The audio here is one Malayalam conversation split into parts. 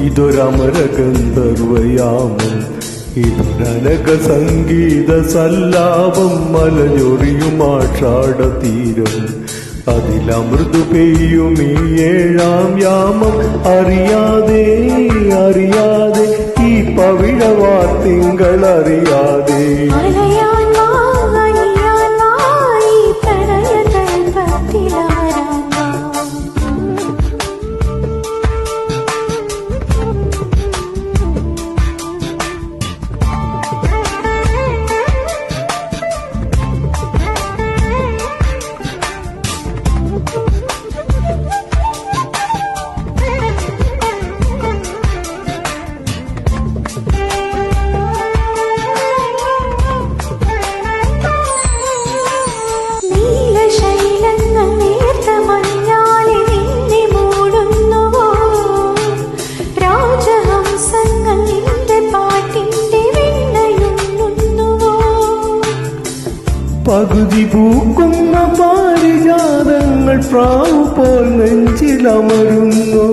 ഇതൊരമര ഗന്ധർവയാമം, ഇതൊരനക സംഗീത സല്ലാപം, മലഞ്ഞൊറിയുമാഷാഢ തീരം, അതിലമൃദു പെയ്യും ഈ ഏഴാം യാമം. അറിയാതെ അറിയാതെ ഈ പവിഴവാർ തിങ്കളറിയാതെ പകുതി പൂക്കുന്ന പാരിജാതങ്ങൾ പ്രാവ് പോൽ നെഞ്ചിലമരുന്നു.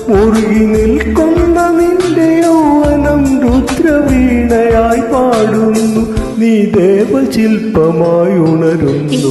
മുറുകി നിൽക്കുന്ന നിന്റെ യൗവനം രുദ്രവീണയായി പാടുന്നു. നീ ദേവശില്പമായി ഉണരുന്നു.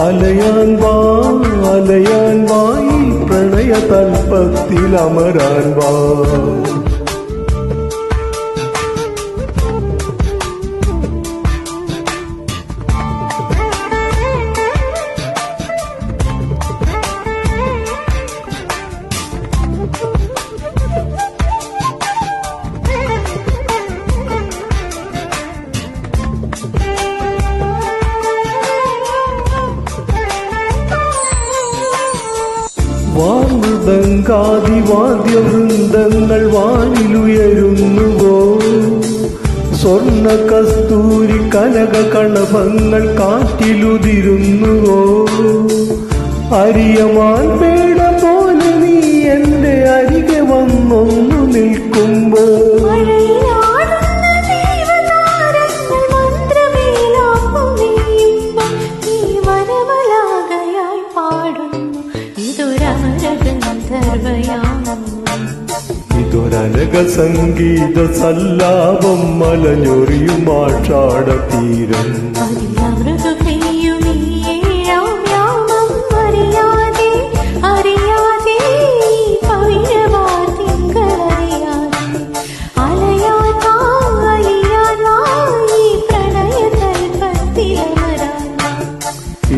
അലയാൻ വാ അലയാൻ വാ ഈ പ്രണയ തൽപ്പത്തിൽ അമരാൻ വാ. വാദ്യവൃന്ദങ്ങൾ വാനിലുയരുന്നുവോ, സ്വർണ്ണ കസ്തൂരി കനക കളഭങ്ങൾ കാറ്റിലുതിരുന്നുവോ. അരിയമാൻ പേട പോലെ നീ എന്റെ അരികെ വന്നൊന്നു നിൽക്കുമ്പോ ഇതൊരനക സംഗീത സല്ലാപം, മലഞ്ഞൊറിയുമാഷാഢ തീരം.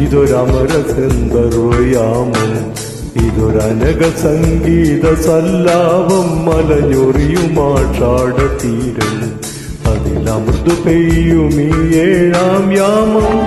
ഇതൊരമര ഗന്ധർവയാമം, ഇതൊരനക സംഗീത സല്ലാപം, മലഞ്ഞൊറിയുമാഷാഢ തീരം, അതിലമൃദു പെയ്യും ഈ ഏഴാം യാമം.